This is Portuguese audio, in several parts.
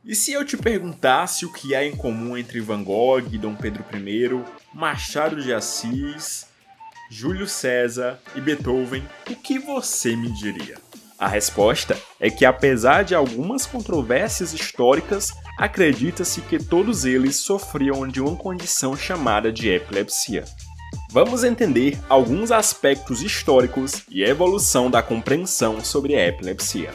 E se eu te perguntasse o que há em comum entre Van Gogh, Dom Pedro I, Machado de Assis, Júlio César e Beethoven, o que você me diria? A resposta é que, apesar de algumas controvérsias históricas, acredita-se que todos eles sofriam de uma condição chamada de epilepsia. Vamos entender alguns aspectos históricos e evolução da compreensão sobre a epilepsia.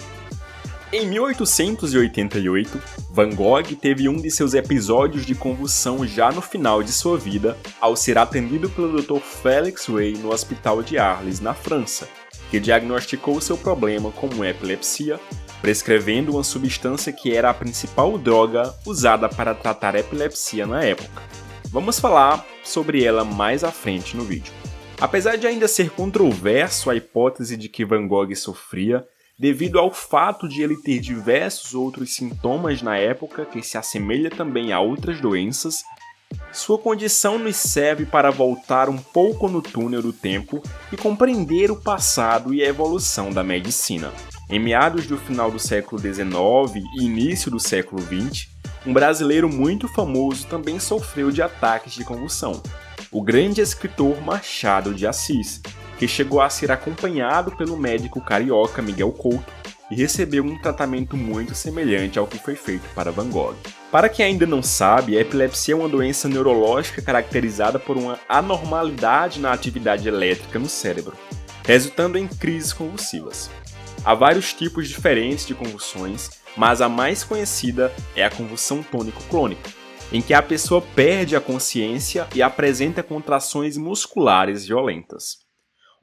Em 1888, Van Gogh teve um de seus episódios de convulsão já no final de sua vida, ao ser atendido pelo Dr. Félix Rey no Hospital de Arles, na França, que diagnosticou seu problema como epilepsia, prescrevendo uma substância que era a principal droga usada para tratar epilepsia na época. Vamos falar sobre ela mais à frente no vídeo. Apesar de ainda ser controverso a hipótese de que Van Gogh sofria, devido ao fato de ele ter diversos outros sintomas na época que se assemelha também a outras doenças, sua condição nos serve para voltar um pouco no túnel do tempo e compreender o passado e a evolução da medicina. Em meados do final do século XIX e início do século XX, um brasileiro muito famoso também sofreu de ataques de convulsão, o grande escritor Machado de Assis, que chegou a ser acompanhado pelo médico carioca Miguel Couto e recebeu um tratamento muito semelhante ao que foi feito para Van Gogh. Para quem ainda não sabe, a epilepsia é uma doença neurológica caracterizada por uma anormalidade na atividade elétrica no cérebro, resultando em crises convulsivas. Há vários tipos diferentes de convulsões, mas a mais conhecida é a convulsão tônico-clônica, em que a pessoa perde a consciência e apresenta contrações musculares violentas.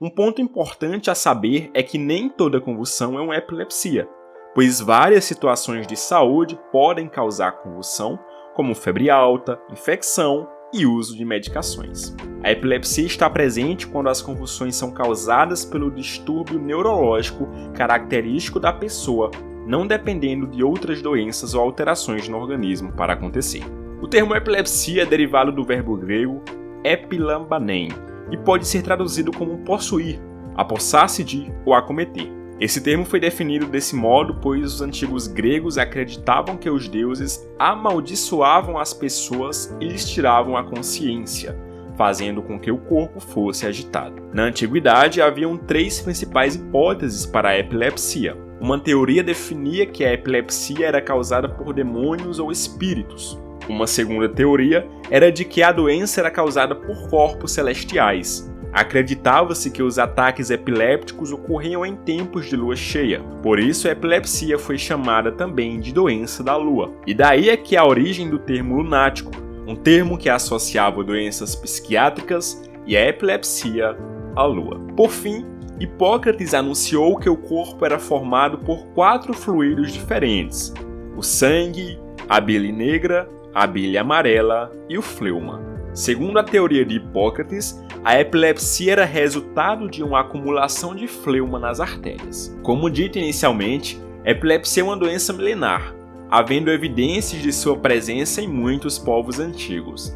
Um ponto importante a saber é que nem toda convulsão é uma epilepsia, pois várias situações de saúde podem causar convulsão, como febre alta, infecção e uso de medicações. A epilepsia está presente quando as convulsões são causadas pelo distúrbio neurológico característico da pessoa, não dependendo de outras doenças ou alterações no organismo para acontecer. O termo epilepsia é derivado do verbo grego epilambanein, e pode ser traduzido como possuir, apossar-se de ou acometer. Esse termo foi definido desse modo pois os antigos gregos acreditavam que os deuses amaldiçoavam as pessoas e lhes tiravam a consciência, fazendo com que o corpo fosse agitado. Na antiguidade, haviam três principais hipóteses para a epilepsia. Uma teoria definia que a epilepsia era causada por demônios ou espíritos. Uma segunda teoria era de que a doença era causada por corpos celestiais. Acreditava-se que os ataques epilépticos ocorriam em tempos de lua cheia, por isso a epilepsia foi chamada também de doença da lua. E daí é que a origem do termo lunático, um termo que associava doenças psiquiátricas e a epilepsia à lua. Por fim, Hipócrates anunciou que o corpo era formado por 4 fluidos diferentes: o sangue, a bile negra, a bile amarela e o fleuma. Segundo a teoria de Hipócrates, a epilepsia era resultado de uma acumulação de fleuma nas artérias. Como dito inicialmente, a epilepsia é uma doença milenar, havendo evidências de sua presença em muitos povos antigos.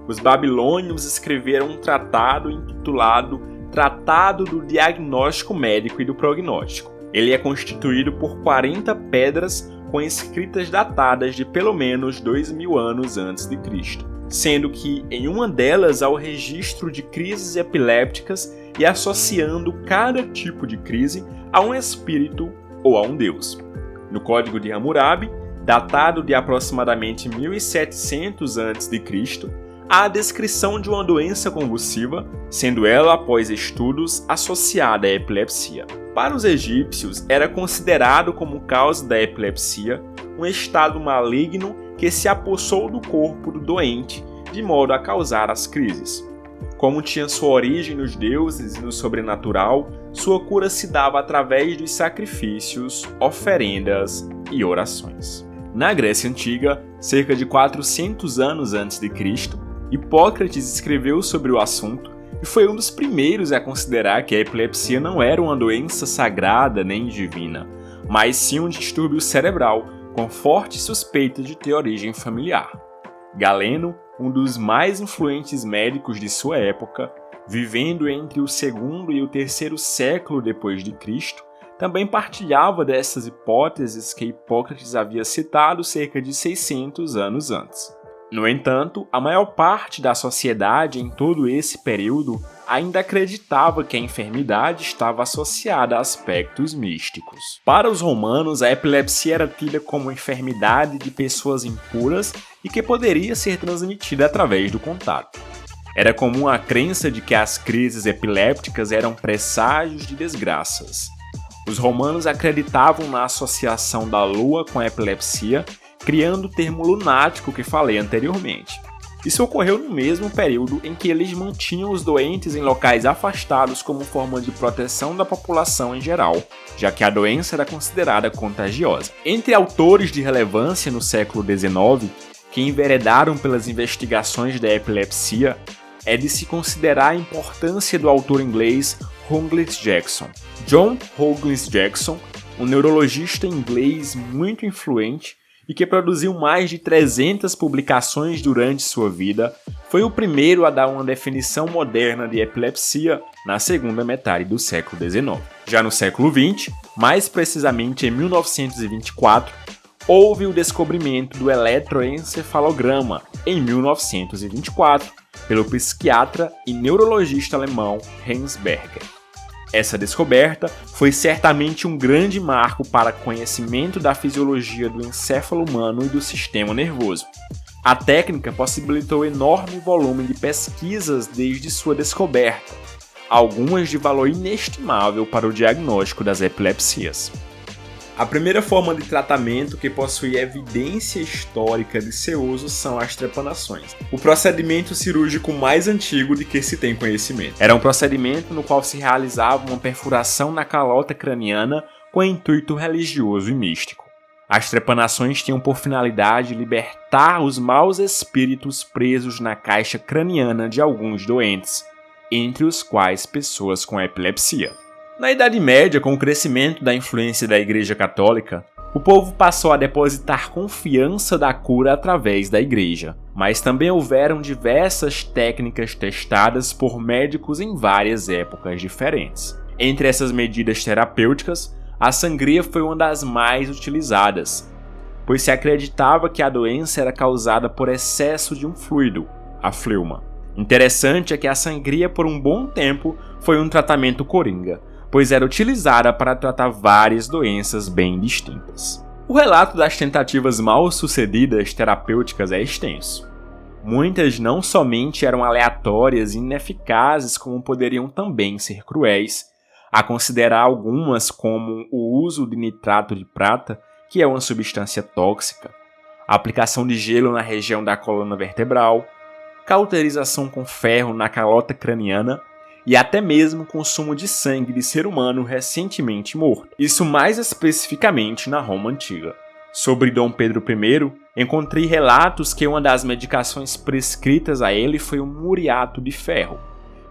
Os babilônios escreveram um tratado intitulado Tratado do Diagnóstico Médico e do Prognóstico. Ele é constituído por 40 pedras com escritas datadas de pelo menos 2000 anos antes de Cristo, sendo que em uma delas há o registro de crises epilépticas e associando cada tipo de crise a um espírito ou a um deus. No Código de Hammurabi, datado de aproximadamente 1700 a.C., há a descrição de uma doença convulsiva, sendo ela, após estudos, associada à epilepsia. Para os egípcios, era considerado como causa da epilepsia um estado maligno que se apossou do corpo do doente, de modo a causar as crises. Como tinha sua origem nos deuses e no sobrenatural, sua cura se dava através dos sacrifícios, oferendas e orações. Na Grécia Antiga, cerca de 400 anos antes de Cristo, Hipócrates escreveu sobre o assunto e foi um dos primeiros a considerar que a epilepsia não era uma doença sagrada nem divina, mas sim um distúrbio cerebral com forte suspeita de ter origem familiar. Galeno, um dos mais influentes médicos de sua época, vivendo entre o segundo e o terceiro século depois de Cristo, também partilhava dessas hipóteses que Hipócrates havia citado cerca de 600 anos antes. No entanto, a maior parte da sociedade em todo esse período ainda acreditava que a enfermidade estava associada a aspectos místicos. Para os romanos, a epilepsia era tida como enfermidade de pessoas impuras e que poderia ser transmitida através do contato. Era comum a crença de que as crises epilépticas eram presságios de desgraças. Os romanos acreditavam na associação da lua com a epilepsia, criando o termo lunático que falei anteriormente. Isso ocorreu no mesmo período em que eles mantinham os doentes em locais afastados como forma de proteção da população em geral, já que a doença era considerada contagiosa. Entre autores de relevância no século XIX, que enveredaram pelas investigações da epilepsia, é de se considerar a importância do autor inglês Ruggles Jackson. John Ruggles Jackson, um neurologista inglês muito influente e que produziu mais de 300 publicações durante sua vida, foi o primeiro a dar uma definição moderna de epilepsia na segunda metade do século XIX. Já no século XX, mais precisamente em 1924, houve o descobrimento do eletroencefalograma em 1924, pelo psiquiatra e neurologista alemão Hans Berger. Essa descoberta foi certamente um grande marco para o conhecimento da fisiologia do encéfalo humano e do sistema nervoso. A técnica possibilitou enorme volume de pesquisas desde sua descoberta, algumas de valor inestimável para o diagnóstico das epilepsias. A primeira forma de tratamento que possui evidência histórica de seu uso são as trepanações, o procedimento cirúrgico mais antigo de que se tem conhecimento. Era um procedimento no qual se realizava uma perfuração na calota craniana com intuito religioso e místico. As trepanações tinham por finalidade libertar os maus espíritos presos na caixa craniana de alguns doentes, entre os quais pessoas com epilepsia. Na Idade Média, com o crescimento da influência da Igreja Católica, o povo passou a depositar confiança da cura através da Igreja, mas também houveram diversas técnicas testadas por médicos em várias épocas diferentes. Entre essas medidas terapêuticas, a sangria foi uma das mais utilizadas, pois se acreditava que a doença era causada por excesso de um fluido, a fleuma. Interessante é que a sangria por um bom tempo foi um tratamento coringa, pois era utilizada para tratar várias doenças bem distintas. O relato das tentativas mal-sucedidas terapêuticas é extenso. Muitas não somente eram aleatórias e ineficazes, como poderiam também ser cruéis, a considerar algumas como o uso de nitrato de prata, que é uma substância tóxica, a aplicação de gelo na região da coluna vertebral, cauterização com ferro na calota craniana, e até mesmo consumo de sangue de ser humano recentemente morto. Isso mais especificamente na Roma Antiga. Sobre Dom Pedro I, encontrei relatos que uma das medicações prescritas a ele foi o muriato de ferro,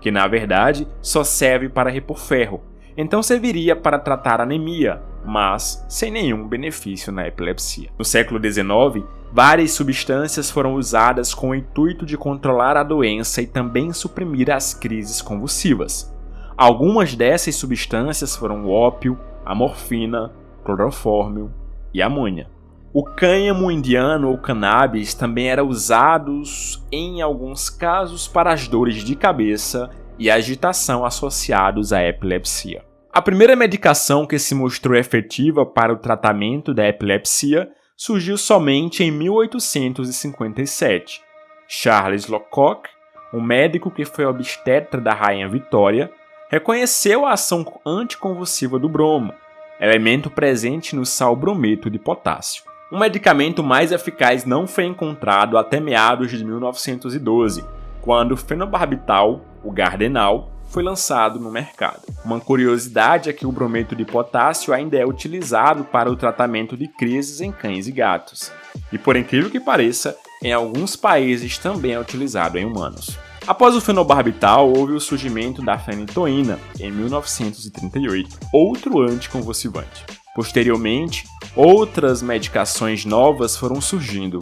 que na verdade só serve para repor ferro, então serviria para tratar anemia, mas sem nenhum benefício na epilepsia. No século XIX, várias substâncias foram usadas com o intuito de controlar a doença e também suprimir as crises convulsivas. Algumas dessas substâncias foram o ópio, a morfina, clorofórmio e amônia. O cânhamo indiano ou cannabis também era usado em alguns casos para as dores de cabeça e agitação associados à epilepsia. A primeira medicação que se mostrou efetiva para o tratamento da epilepsia surgiu somente em 1857. Charles Lecocq, um médico que foi obstetra da Rainha Vitória, reconheceu a ação anticonvulsiva do bromo, elemento presente no sal brometo de potássio. Um medicamento mais eficaz não foi encontrado até meados de 1912, quando o fenobarbital, o Gardenal, foi lançado no mercado. Uma curiosidade é que o brometo de potássio ainda é utilizado para o tratamento de crises em cães e gatos, e por incrível que pareça, em alguns países também é utilizado em humanos. Após o fenobarbital, houve o surgimento da fenitoína, em 1938, outro anticonvulsivante. Posteriormente, outras medicações novas foram surgindo.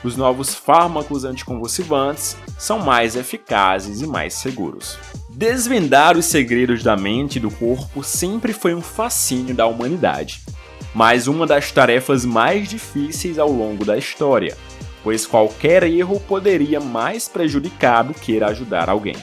Os novos fármacos anticonvulsivantes são mais eficazes e mais seguros. Desvendar os segredos da mente e do corpo sempre foi um fascínio da humanidade, mas uma das tarefas mais difíceis ao longo da história, pois qualquer erro poderia mais prejudicar do que ajudar alguém.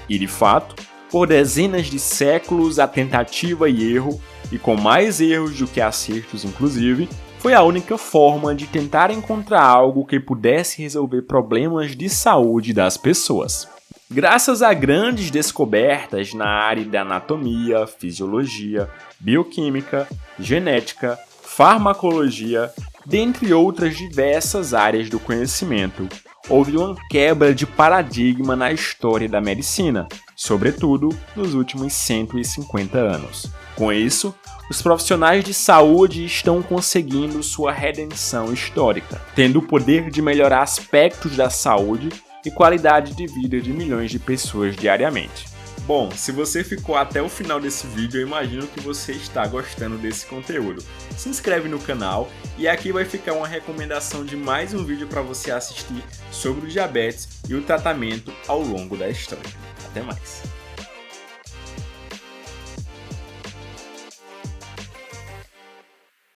E de fato, por dezenas de séculos a tentativa e erro, e com mais erros do que acertos inclusive, foi a única forma de tentar encontrar algo que pudesse resolver problemas de saúde das pessoas. Graças a grandes descobertas na área da anatomia, fisiologia, bioquímica, genética, farmacologia, dentre outras diversas áreas do conhecimento, houve uma quebra de paradigma na história da medicina, sobretudo nos últimos 150 anos. Com isso, os profissionais de saúde estão conseguindo sua redenção histórica, tendo o poder de melhorar aspectos da saúde e qualidade de vida de milhões de pessoas diariamente. Bom, se você ficou até o final desse vídeo, eu imagino que você está gostando desse conteúdo. Se inscreve no canal e aqui vai ficar uma recomendação de mais um vídeo para você assistir sobre o diabetes e o tratamento ao longo da história. Até mais!